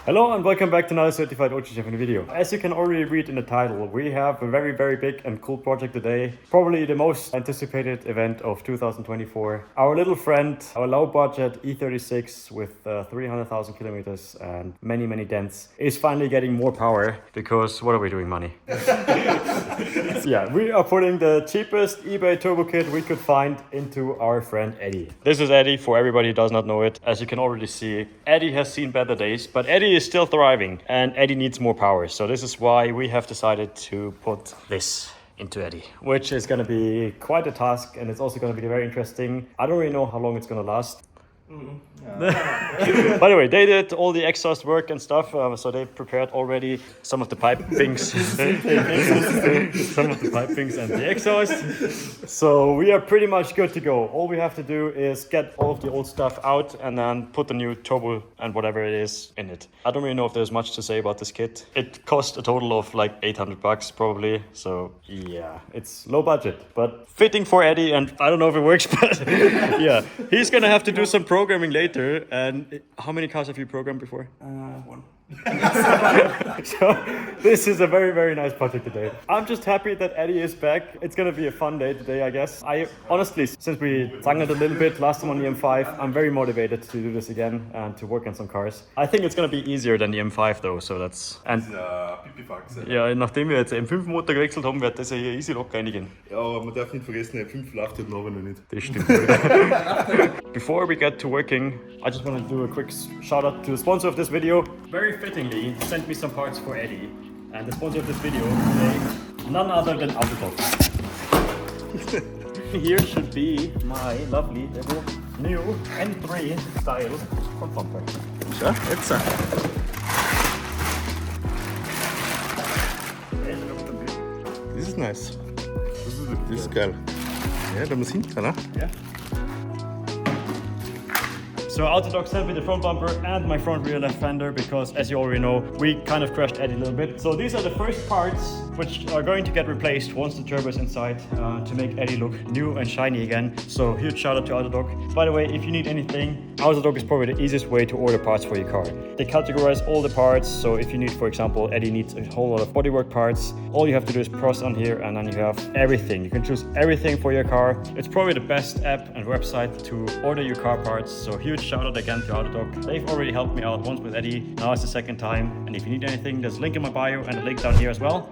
Hello and welcome back to another certified OG Schaefchen video. As you can already read in the title, we have a very big and cool project today. Probably the most anticipated event of 2024. Our little friend, our low budget E36 with 300,000 kilometers and many dents is finally getting more power because what are we doing, money? Yeah, we are putting the cheapest eBay turbo kit we could find into our friend Eddie. This is Eddie, for everybody who does not know it. As you can already see, Eddie has seen better days, but Eddie is still thriving and Eddie needs more power. So this is why we have decided to put this into Eddie, which is going to be quite a task, and it's also going to be very interesting. I don't really know how long it's going to last. By the way, they did all the exhaust work and stuff, so they prepared already some of the pipings, and the exhaust. So we are pretty much good to go. All we have to do is get all of the old stuff out and then put the new turbo and whatever it is in it. I don't really know if there's much to say about this kit. It cost a total of like 800 bucks probably. So yeah, it's low budget, but fitting for Eddie, and I don't know if it works, but yeah, he's gonna have to do some programming later. And how many cars have you programmed before? One. So this is a very nice project today. I'm just happy that Eddie is back. It's gonna be a fun day today, I guess. I honestly, since we zangled a little bit last time on the M5, I'm very motivated to do this again and to work on some cars. I think it's gonna be easier than the M5 though, so that's... And ja, nachdem wir jetzt M5 Motor gewechselt haben, wird das ja hier easy locker reingehen. Ja, aber man darf nicht vergessen, der M5 läuft heute noch nicht. Das stimmt. Before we get to working, I just want to do a quick shout out to the sponsor of this video. Very fittingly, sent me some parts for Eddie. And the sponsor of this video today, none other than Autotalk. Here should be my lovely little new N3 style front bumper. Schau, jetzt. Das ist nice. Das ist geil. Ja, da muss hinten, ne? Yeah. So Autotalk sent me the front bumper and my front rear left fender because, as you already know, we kind of crashed Eddie a little bit. So these are the first parts which are going to get replaced once the turbo is inside to make Eddie look new and shiny again. So huge shout out to Autotalk. By the way, if you need anything, Autotalk is probably the easiest way to order parts for your car. They categorize all the parts, so if you need, for example, Eddie needs a whole lot of bodywork parts, all you have to do is press on here and then you have everything. You can choose everything for your car. It's probably the best app and website to order your car parts, so huge shout out again to Autotalk. They've already helped me out once with Eddie, now it's the second time. And if you need anything, there's a link in my bio and a link down here as well.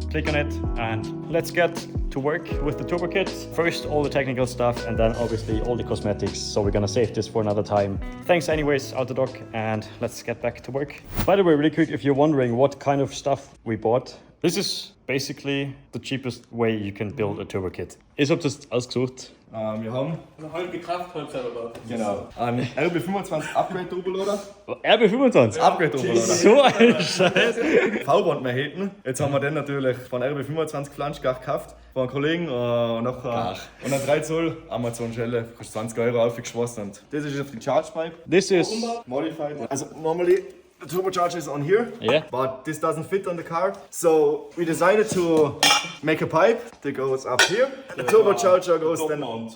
Click on it and let's get to work with the turbo kit. First all the technical stuff and then obviously all the cosmetics, so we're gonna save this for another time. Thanks anyways, Autotalk, and let's get back to work. By the way, really quick, if you're wondering what kind of stuff we bought, this is basically the cheapest way you can build a turbo kit. Ich habe das ausgesucht. Wir haben eine halbe Kraft, halb selber da. genau einen RB25 Upgrade Turbolader. RB25? Upgrade Turbolader. So ein Scheiß. V-Band mehr hätten. Jetzt haben wir den natürlich von RB25 Flanschgach gekauft. Von einem Kollegen und eine 3 Zoll Amazon-Schelle. Kostet 20 Euro aufgeschweißt. Und das ist jetzt die Charge Pipe. This is... Modified. Also normally the turbocharger is on here, yeah, but this doesn't fit on the car. So we decided to make a pipe that goes up here. The turbocharger goes then on.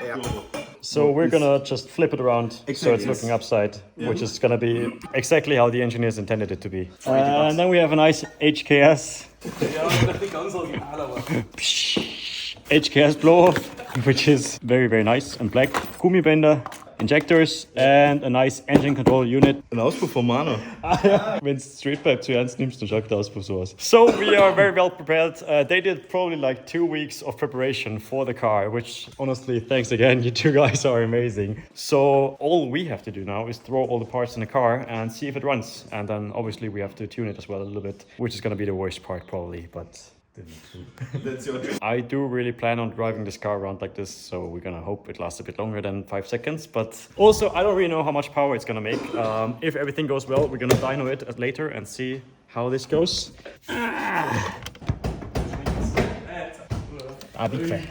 Yeah. So we're gonna just flip it around so it's Yes. looking upside, which is gonna be exactly how the engineers intended it to be. And then we have a nice HKS. Ja, nicht ganz original, aber. HKS blow off, which is very nice and black. Gummibänder, injectors, and a nice engine control unit. Ein Auspuff von Mano. Wenn du Street Pipe zu ernst nimmst, dann schaut der Auspuff so aus. So we are very well prepared. They did probably like 2 weeks of preparation for the car, which honestly, thanks again, you two guys are amazing. So all we have to do now is throw all the parts in the car and see if it runs. And then obviously we have to tune it as well a little bit, which is gonna be the worst part probably, but... That's your job. I do really plan on driving this car around like this, so we're gonna hope it lasts a bit longer than 5 seconds. But also, I don't really know how much power it's gonna make. If everything goes well, we're gonna dyno it later and see how this goes. Big fan.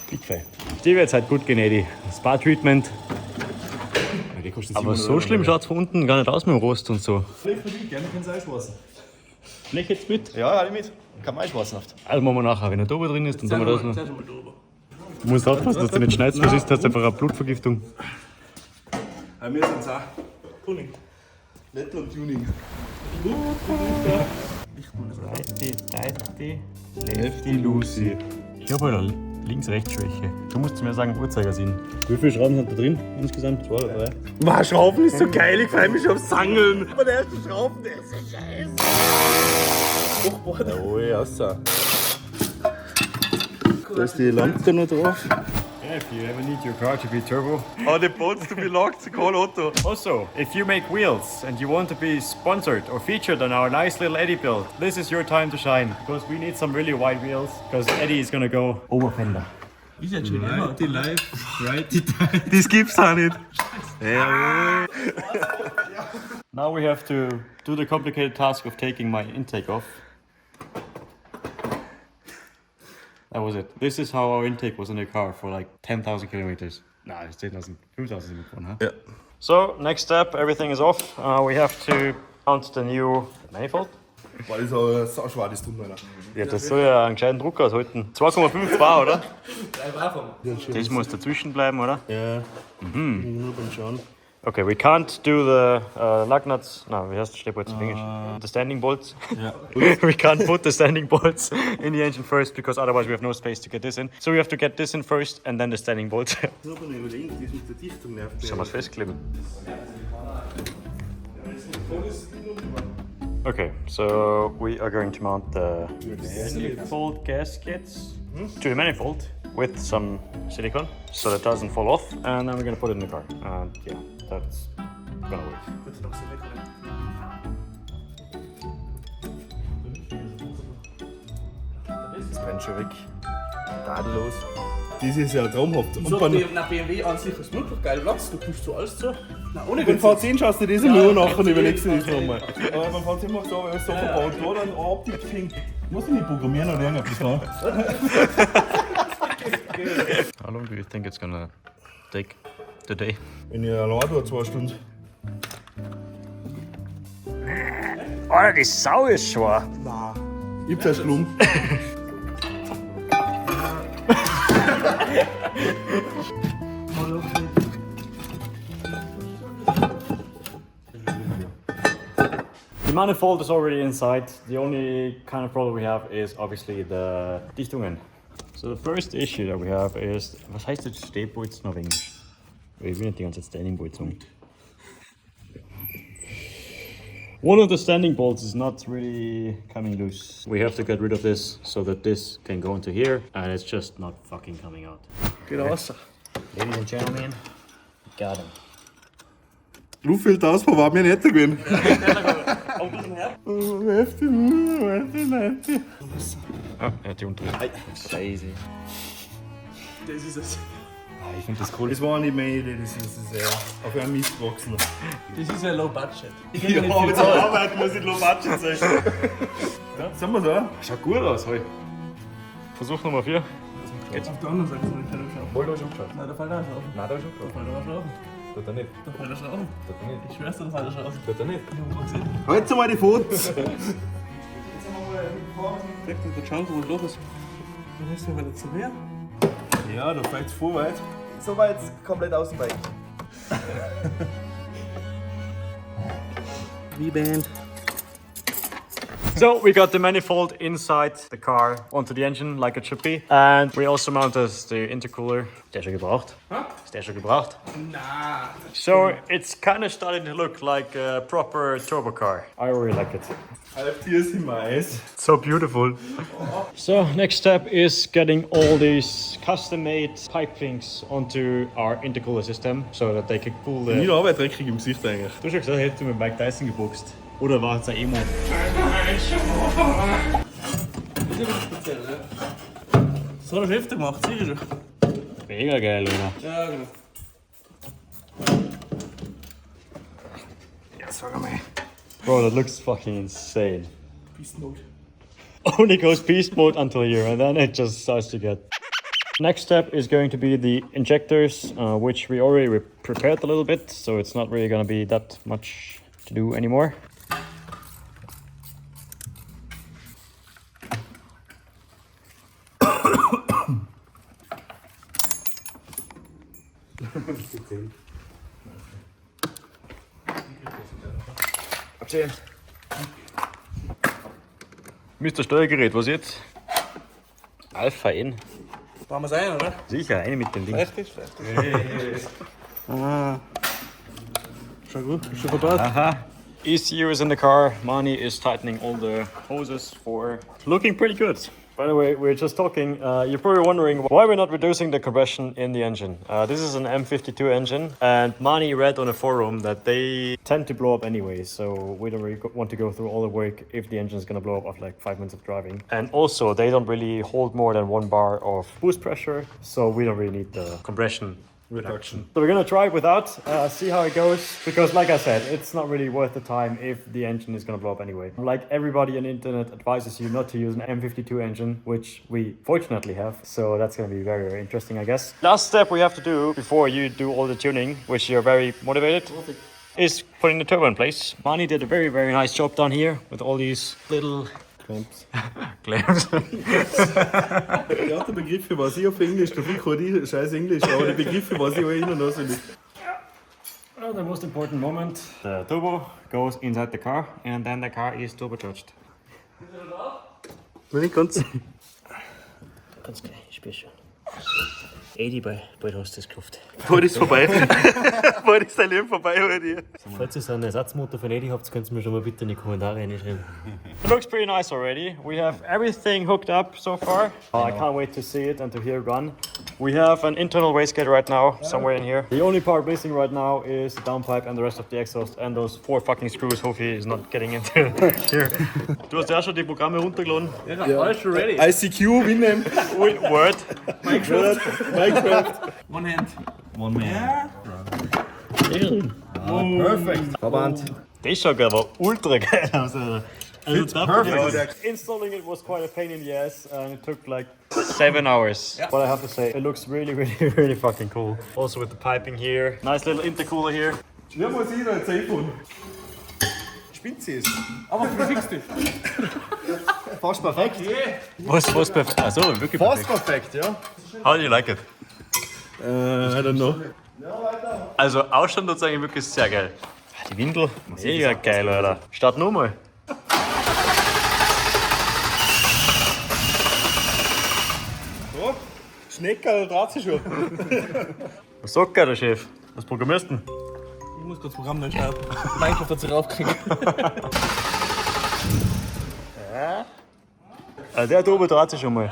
Big fan. Die wird halt gut gehen, Eddie. Spa-Treatment. Aber so schlimm schaut es von unten gar nicht aus mit dem Rost und so. Gerne ins Eiswasser. Blech jetzt mit? Ja, alle mit. Kann man Eiswasser haft. Also machen wir nachher, wenn er da oben drin ist, dann tun wir das noch. Zuerst mal drüber. Du musst aufpassen, dass du nicht schneidest, weil sonst hast du einfach eine Blutvergiftung. Ja, wir sind's auch. Tuning. Lettland Tuning. Righty, Lefty, Lucy. Ich habe halt Links-Rechts-Schwäche. Du musst mir sagen, Uhrzeigersinn. Wie viele Schrauben hat da drin insgesamt? 2 oder 3? Wow, Schrauben ist so geil, ich freue mich aufs Angeln. Aber der erste Schrauben, der ist so scheiße. Hochboard. Jawohl, außer. Da ist die Lampe noch drauf. Yeah, if you ever need your car to be turbo. All the bolts to be locked, call Otto. Also, if you make wheels and you want to be sponsored or featured on our nice little Eddie build, this is your time to shine. Because we need some really wide wheels. Because Eddie is gonna go over fender. Ist jetzt schon immer. Die live, right, die Das gibt's auch nicht. Now we have to do the complicated task of taking my intake off. That was it. This is how our intake was in the car for like 10,000 kilometers. Nah, it's 10,000, 5,000 huh? Ja. So, next step, everything is off. We have to mount the new manifold. Weil ich so schwer das tun meiner. Ja, das soll ja einen gescheiten Druck aushalten. 2,5 Bar, oder? 3 Bar vom. Das muss dazwischen bleiben, oder? Ja. Nur beim Schauen. Okay, we can't do the lug nuts. No, wie heißt das Stepbolts in English? The standing bolts. Ja. We can't put the standing bolts in the engine first because otherwise we have no space to get this in. So we have to get this in first and then the standing bolts. Ich habe mir überlegt, das mit der Dichtung nervt mich. Sollen wir es festkleben? Okay, so we are going to mount the manifold gaskets to the manifold with some silicone so that doesn't fall off, and then we're gonna put it in the car. And yeah, that's gonna work. Das brennt schon weg. Tadellos. Das ist ja traumhaft. Und So, beim nach BMW an sich ist wirklich geil Platz, du kriegst so alles zu. Na, ohne beim Witz. V10 schaust du das immer an nachher und überlegst du das nochmal. Aber beim V10 machst du aber so verbaut, da dann eine Optik fängt. Muss ich nicht programmieren oder irgendetwas da? How long do you think it's gonna take today? Wenn ich allein tue, 2 Stunden. Alter, die Sau ist schwer. Ich hab's erst gelungen. The manifold is already inside. The only kind of problem we have is obviously the Dichtungen. So the first issue that we have is, was heißt jetzt Stehbolzen auf Englisch? Ich will nicht die ganze Zeit Standing Bolts sagen. One of the standing bolts is not really coming loose. We have to get rid of this so that this can go into here and it's just not fucking coming out. Geht raus. Ladies and gentlemen, got him. Luftfilter war mir nicht gewesen. Auch ein bisschen her. Ah, er hat die unten. Scheiße. Das ist es. Ich finde das cool. Das war nicht meine Idee, das ist ja auf einen Mist gewachsen. Das ist ja Low Budget. Ich Ja, kann aber nicht zur viel Arbeit muss ich low budget sein. Ja, sind wir da? Schaut gut aus, hey. Versuch Nummer 4. Jetzt auf der anderen Seite soll ich keine schauen. Wohl da schon geschaut. Nein, da fällt er schon auf. Nein, da schon Da fällt er schon auf. Tut er nicht. Da fällt er schon auf. Tut er nicht. Ich schwör's dir, da fällt er schon auf. Tut er nicht. Ich hab mal gesehen. Halt mal die Fotos! Direkt in der Chance, wo es los ist. Dann hast du wieder zu mehr. Ja, da fällt es vor weit. So weit komplett außen bei. Wie Band. So we got the manifold inside the car onto the engine like it should be. And we also mounted the intercooler. Ist der schon gebraucht? Ist der schon gebraucht? Na. So it's kind of starting to look like a proper turbo car. I really like it. Halb Tier ist im Eis. So beautiful. So next step is getting all these custom-made pipe things onto our intercooler system so that they can cool the... Meine Arbeit dreckig im Gesicht eigentlich. Du hast ja gesagt, hättest du mit Mike Tyson geboxt. Oder war es ein Emo? Das ist ein bisschen speziell, ne? Das hat der Chef gemacht, sicher schon. Mega geil, oder? Ja, genau. Ja, sag mal. Bro, that looks fucking insane. Beast Mode. Only goes beast mode until here, and then it just starts to get... Next step is going to be the injectors, which we already prepared a little bit, so it's not really going to be that much to do anymore. Mr. Steuergerät, was jetzt? Alpha N. Brauchen wir es ein, oder? Sicher, eine mit dem Ding. Richtig. Ah. Schon gut, schon verbaut. Aha. ECU is in the car. Mani is tightening all the hoses for looking pretty good. By the way, we're just talking. You're probably wondering why we're not reducing the compression in the engine. This is an M52 engine, and Mani read on a forum that they tend to blow up anyway, so we don't really want to go through all the work if the engine is going to blow up after like 5 minutes of driving. And also, they don't really hold more than 1 bar of boost pressure, so we don't really need the compression reduction. So we're gonna try it without, see how it goes, because like I said, it's not really worth the time if the engine is gonna blow up anyway. Like everybody on the internet advises you not to use an M52 engine, which we fortunately have, so that's gonna be very, very interesting, I guess. Last step we have to do before you do all the tuning, which you're very motivated, is putting the turbo in place. Mani did a very, very nice job down here with all these little Clamps. clamps. Ja, der Begriffe weiß ich auf Englisch, dafür kann ich scheiß Englisch, aber die Begriffe weiß ich auch innen auswendig. Well, the most important moment, the turbo goes inside the car and then the car is turbocharged. Nein, nicht ganz. Ganz gleich, ich bin schon. 80 bald hast du das gekauft. Bald ist vorbei. Bald ist dein Leben vorbei, heute. Falls ihr so einen Ersatzmotor von Eddie habt, könnt ihr mir schon mal bitte in die Kommentare reinschreiben. It looks pretty nice already. We have everything hooked up so far. I can't wait to see it and to hear it run. We have an internal wastegate right now, somewhere in here. The only part missing right now is the downpipe and the rest of the exhaust and those 4 fucking screws. Hopefully he's not getting into here. Du hast ja schon die Programme runtergeladen. Ja, alles schon ready. ICQ, Winamp. Word. Minecraft. One hand. One man. Perfect. Verband. Das schaut aber ultra geil aus. It's perfect. Installing it was quite a pain in the ass and it took like 7 hours. But I have to say, it looks really, really, really fucking cool. Also with the piping here. Nice little intercooler here. Ja, muss ich noch ein iPhone. Spinnt sie es. Aber verfixt dich. Fast perfekt. Was perfekt? Also wirklich Fast perfekt, ja. How do you like it? I don't know. Also Ausstand tut eigentlich wirklich sehr geil. Die Windel, mega geil, Alter. Start nur mal. So, Schnecker, da dreht sie schon. Was sagt der Chef? Was programmierst du denn? Ich muss das Programm nicht schreiben. Minecraft hat sich raufgekriegt. Also der Turbo dreht sich schon mal.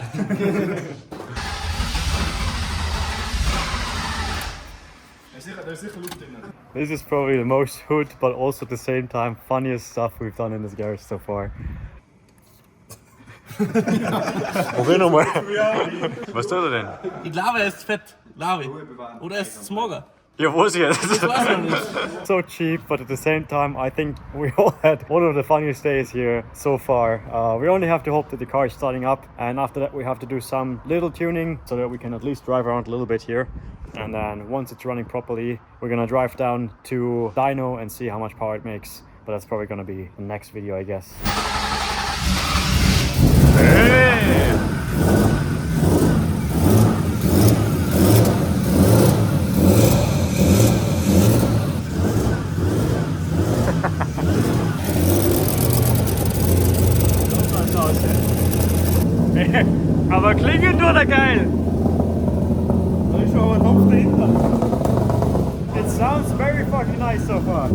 This is probably the most hood, but also at the same time funniest stuff we've done in this garage so far. Probier nochmal. Was tut er denn? Ich glaube, er ist fett. Glaube ich. Oder er ist Smogger. Ja, wo ist er? Ich weiß noch nicht. So cheap, but at the same time, I think we all had one of the funniest days here so far. We only have to hope that the car is starting up, and after that we have to do some little tuning so that we can at least drive around a little bit here. And then once it's running properly, we're gonna drive down to dyno and see how much power it makes. But that's probably gonna be the next video, I guess. Aber klingelt nur da geil! Da ist schon aber ein Topf dahinter. It sounds very fucking nice so far.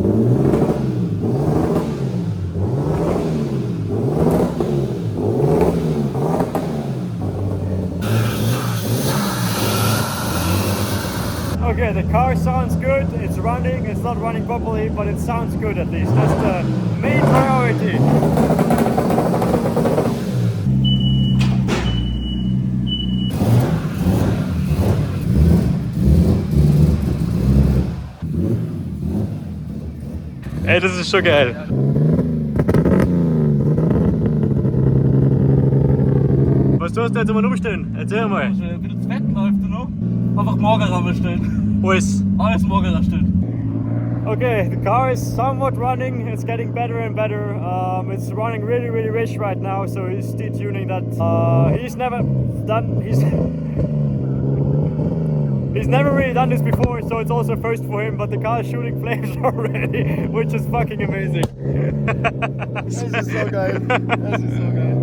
Okay, the car sounds good, it's running, it's not running properly, but it sounds good at least. That's the main priority. Ey, das ist schon geil. Was tust du jetzt mal umstellen? Erzähl mal. Ein bisschen zu fett läuft er noch. Einfach magerer bestellen. Alles. Alles magerer stellen. Okay, the car is somewhat running. It's getting better and better. It's running really, really rich right now. So he's detuning that. He's never done. He's never really done this before, so it's also first for him, but the car is shooting flames already, which is fucking amazing. Das ist so geil. Das ist so geil.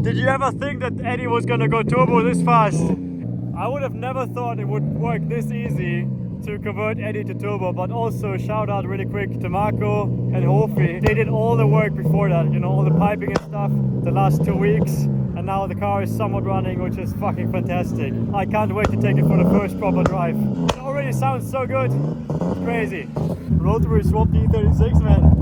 Did you ever think that Eddie was gonna go turbo this fast? I would have never thought it would work this easy to convert Eddie to turbo, but also shout out really quick to Marco and Hofi. They did all the work before that, you know, all the piping and stuff the last 2 weeks, and now the car is somewhat running, which is fucking fantastic. I can't wait to take it for the first proper drive. It already sounds so good. It's crazy. Rotary swap E36, man.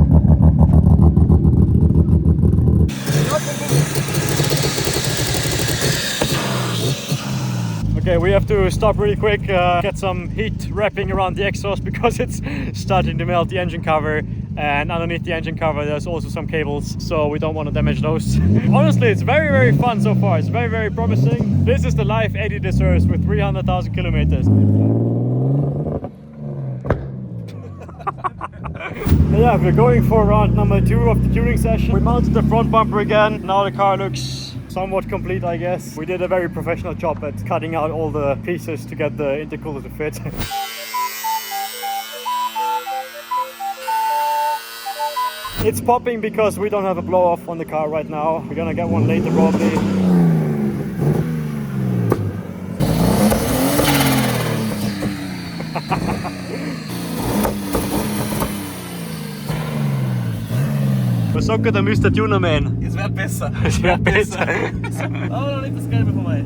Okay, we have to stop really quick, get some heat wrapping around the exhaust because it's starting to melt the engine cover, and underneath the engine cover there's also some cables, so we don't want to damage those. Honestly, it's very, very fun so far. It's very, very promising. This is the life Eddie deserves with 300,000 kilometers. Yeah, we're going for round number 2 of the tuning session. We mounted the front bumper again. Now the car looks somewhat complete, I guess. We did a very professional job at cutting out all the pieces to get the intercooler to fit. It's popping because we don't have a blow off on the car right now. We're gonna get one later probably. Was sagt der Mr. Tuner Man? Es wird besser. Es wird besser. Aber noch nicht das Gelbe vorbei.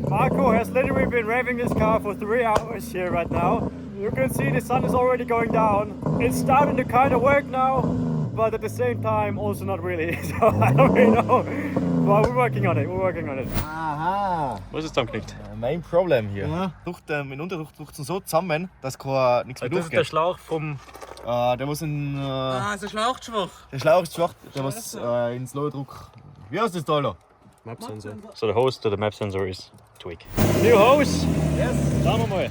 Marco has literally been revving this car for 3 hours here right now. You can see the sun is already going down. It's starting to kind of work now, but at the same time also not really. So I don't really know. But we're working on it. We're working on it. Aha. Was ist zusammengeknickt? Mein Problem hier. Ja. Mit Unterdruck drückt es so zusammen, dass nichts mehr Das ist der durchgeht. Schlauch vom... Der muss in. ist der Schlauch schwach. Der Schlauch ist schwach, der muss ins Low-Druck. Wie heißt das Dollar? Map sensor. So the hose to the map sensor is tweak. New hose? Yes. Schauen wir mal.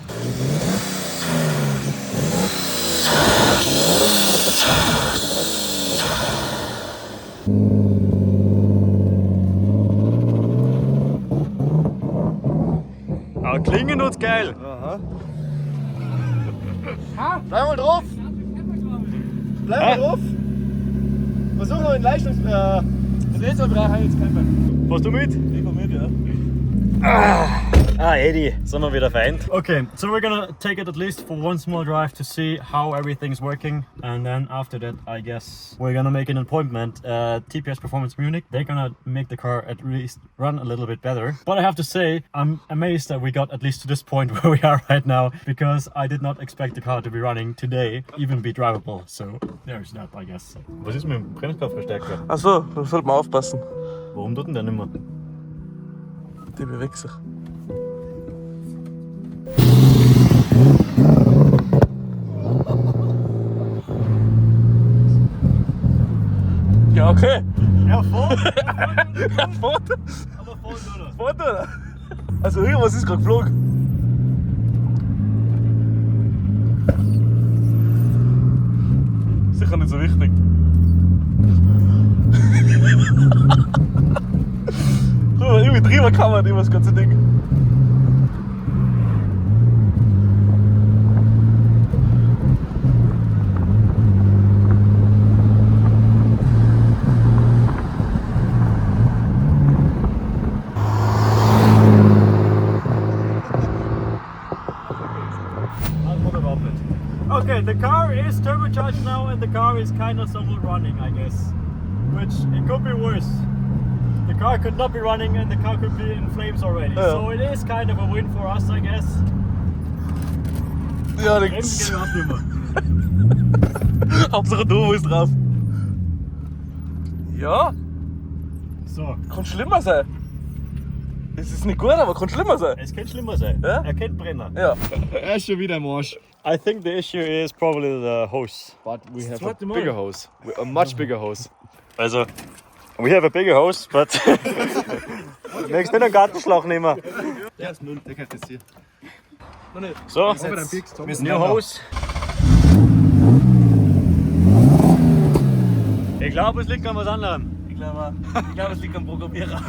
Aber klingen tut's geil. Aha. Bleib mal drauf! Bleib mal drauf! Versuch noch in Drehzahlbereich jetzt kämpfen. Fährst du mit? Ich komm mit, ja. Ah, Eddie, sind wir wieder vereint. Okay, so we're gonna take it at least for one small drive to see how everything's working, and then after that, I guess we're gonna make an appointment at TPS Performance Munich. They're gonna make the car at least run a little bit better. But I have to say, I'm amazed that we got at least to this point where we are right now, because I did not expect the car to be running today, even be drivable. So there's that, I guess. Was ist mit dem Bremskraftverstärker? Achso, da sollte man aufpassen. Warum tut denn der nicht mehr? Die bewegt sich. Ja, okay. Ja, voll. Ja, Foto. Aber voll, oder? Foto, oder? Also irgendwas ist gerade geflogen. Sicher nicht so wichtig. Guck mal, irgendwie drüber kann man über das ganze Ding. Okay, the car is turbocharged now and the car is kind of somewhat running, I guess. Which, it could be worse. The car could not be running and the car could be in flames already. Ja. So it is kind of a win for us, I guess. Ja, Bremsen nix. gehen wir ab immer. Hauptsache du ist drauf. Ja, So, kann schlimmer sein. Es ist nicht gut, aber kann schlimmer sein. es könnte schlimmer sein. Ja? Er kennt Brenner. Ja. Er ist schon wieder im Arsch. I think the issue is probably the hose. But we have a zweite Mal. bigger hose. A much bigger hose. Also, We have a bigger hose, but Möchtest du noch einen Gartenschlauch nehmen? Der ist null, der kennt das hier. so, new hose. Ich glaube, es liegt an was anderem. Ich glaube, es liegt am Programmierer.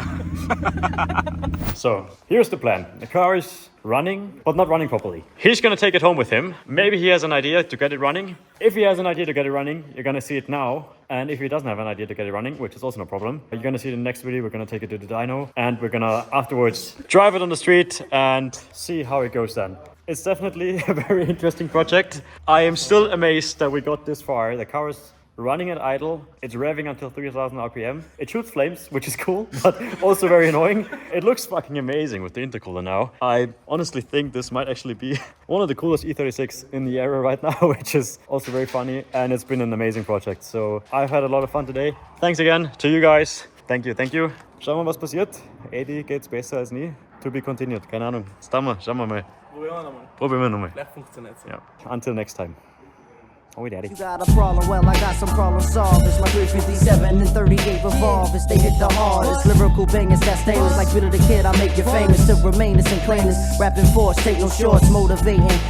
So, here's the plan. The car is running, but not running properly. He's gonna take it home with him. Maybe he has an idea to get it running. If he has an idea to get it running, you're gonna see it now. And if he doesn't have an idea to get it running, which is also no problem, you're gonna see it in the next video. We're gonna take it to the dyno and we're gonna afterwards drive it on the street and see how it goes then. It's definitely a very interesting project. I am still amazed that we got this far. The car is running at idle, it's revving until 3000 RPM. It shoots flames, which is cool, but also very annoying. It looks fucking amazing with the intercooler now. I honestly think this might actually be one of the coolest E36 in the area right now, which is also very funny, and it's been an amazing project. So I've had a lot of fun today. Thanks again to you guys. Thank you, thank you. Schauen wir mal, was passiert. Eddie geht's besser als nie. To be continued, keine Ahnung. Schauen wir mal. Probieren wir nochmal. Vielleicht funktioniert es. Ja. Until next time. Oh, daddy. You got a problem, well, I got some problem solvers. My 357 and 38 revolvers, they hit the hardest. Lyrical bangers that stainless like Bitter the Kid, I make you famous. To remain this and claim this. Rapping force, take no shorts, motivating.